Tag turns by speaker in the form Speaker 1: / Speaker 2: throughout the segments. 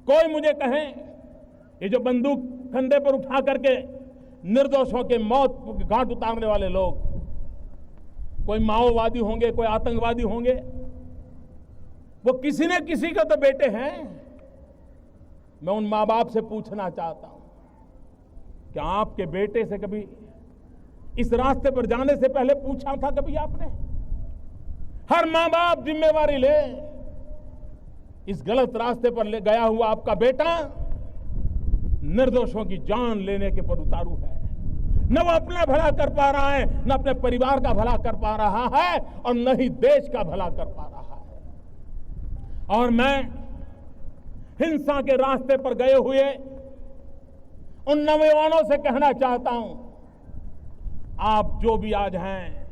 Speaker 1: कोई मुझे कहे ये जो बंदूक कंधे पर उठा करके निर्दोषों के मौत के घाट उतारने वाले लोग, कोई माओवादी होंगे, कोई आतंकवादी होंगे, वो किसी न किसी के तो बेटे हैं। मैं उन मां बाप से पूछना चाहता हूं, क्या आपके बेटे से कभी इस रास्ते पर जाने से पहले पूछा था कभी आपने? हर मां बाप जिम्मेवारी ले। इस गलत रास्ते पर ले गया हुआ आपका बेटा निर्दोषों की जान लेने के पर उतारू है। न वो अपना भला कर पा रहा है, न अपने परिवार का भला कर पा रहा है, और न ही देश का भला कर पा रहा है। और मैं हिंसा के रास्ते पर गए हुए उन नौजवानों से कहना चाहता हूं, आप जो भी आज हैं,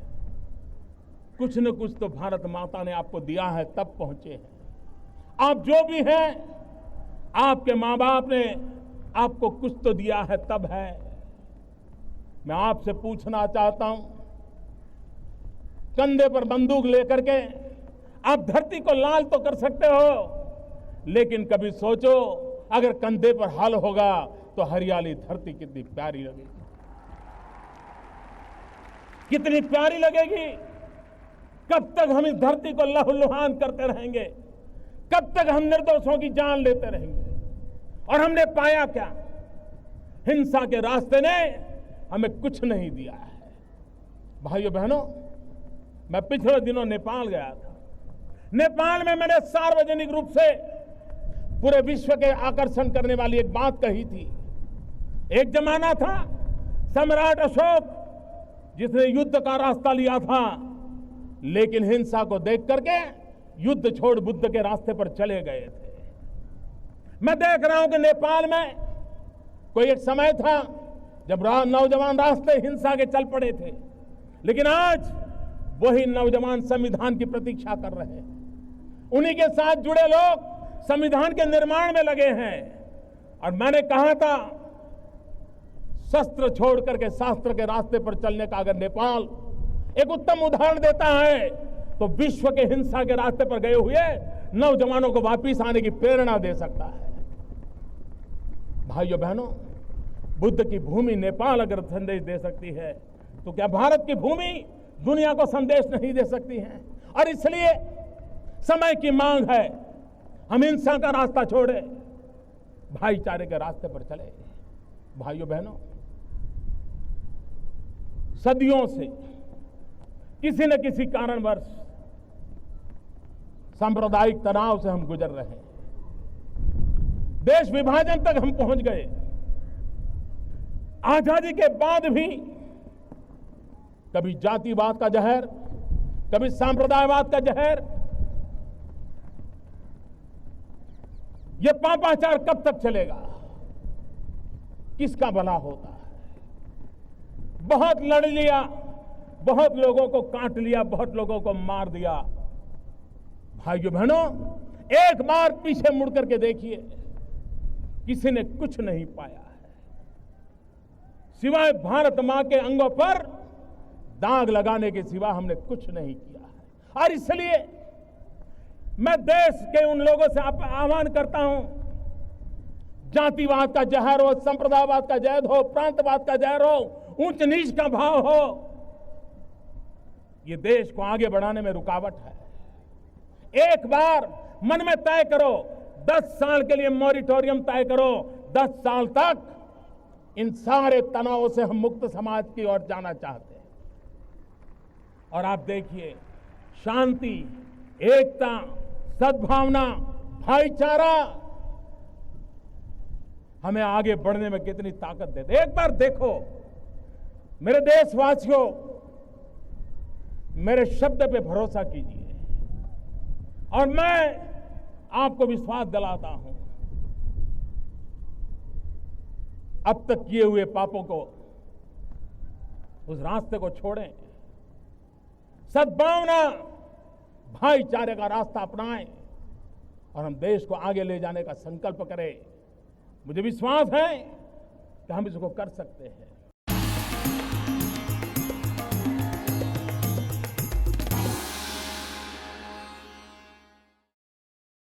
Speaker 1: कुछ न कुछ तो भारत माता ने आपको दिया है, तब पहुंचे हैं। आप जो भी हैं, आपके मां बाप ने आपको कुछ तो दिया है, तब है। मैं आपसे पूछना चाहता हूं, कंधे पर बंदूक लेकर के आप धरती को लाल तो कर सकते हो, लेकिन कभी सोचो अगर कंधे पर हल होगा तो हरियाली धरती कितनी प्यारी लगेगी, कितनी प्यारी लगेगी। कब तक हम इस धरती को लहूलुहान करते रहेंगे? कब तक हम निर्दोषों की जान लेते रहेंगे? और हमने पाया क्या? हिंसा के रास्ते ने हमें कुछ नहीं दिया है। भाइयों बहनों, मैं पिछले दिनों नेपाल गया था। नेपाल में मैंने सार्वजनिक रूप से पूरे विश्व के आकर्षण करने वाली एक बात कही थी। एक जमाना था सम्राट अशोक जिसने युद्ध का रास्ता लिया था, लेकिन हिंसा को देख करके युद्ध छोड़ बुद्ध के रास्ते पर चले गए थे। मैं देख रहा हूं कि नेपाल में कोई एक समय था जब नौजवान रास्ते हिंसा के चल पड़े थे, लेकिन आज वही नौजवान संविधान की प्रतीक्षा कर रहे हैं। उन्हीं के साथ जुड़े लोग संविधान के निर्माण में लगे हैं। और मैंने कहा था, शस्त्र छोड़ करके शास्त्र के रास्ते पर चलने का अगर नेपाल एक उत्तम उदाहरण देता है, तो विश्व के हिंसा के रास्ते पर गए हुए नौजवानों को वापिस आने की प्रेरणा दे सकता है। भाइयों बहनों, बुद्ध की भूमि नेपाल अगर संदेश दे सकती है, तो क्या भारत की भूमि दुनिया को संदेश नहीं दे सकती है? और इसलिए समय की मांग है, हम हिंसा का रास्ता छोड़े, भाईचारे के रास्ते पर चले। भाइयों बहनों, सदियों से किसी न किसी कारणवश सांप्रदायिक तनाव से हम गुजर रहे हैं। देश विभाजन तक हम पहुंच गए। आजादी के बाद भी कभी जातिवाद का जहर, कभी सांप्रदायवाद का जहर, ये पापाचार कब तक चलेगा? किसका भला होता है? बहुत लड़ लिया, बहुत लोगों को काट लिया, बहुत लोगों को मार दिया। भाइयों बहनों, एक बार पीछे मुड़ करके देखिए, किसी ने कुछ नहीं पाया है सिवाय भारत मां के अंगों पर दाग लगाने के सिवा हमने कुछ नहीं किया है। और इसलिए मैं देश के उन लोगों से आह्वान करता हूं, जातिवाद का जहर हो, संप्रदायवाद का जहर हो, प्रांतवाद का जहर हो, ऊंच नीच का भाव हो, ये देश को आगे बढ़ाने में रुकावट है। एक बार मन में तय करो, 10 साल के लिए मॉरिटोरियम तय करो। 10 साल तक इन सारे तनावों से हम मुक्त समाज की ओर जाना चाहते हैं। और आप देखिए, शांति, एकता, सद्भावना, भाईचारा हमें आगे बढ़ने में कितनी ताकत देते। एक बार देखो मेरे देशवासियों, मेरे शब्द पे भरोसा कीजिए और मैं आपको विश्वास दिलाता हूं, अब तक किए हुए पापों को, उस रास्ते को छोड़ें, सद्भावना, भाईचारे का रास्ता अपनाएं और हम देश को आगे ले जाने का संकल्प करें। मुझे विश्वास है कि हम इसको कर सकते हैं।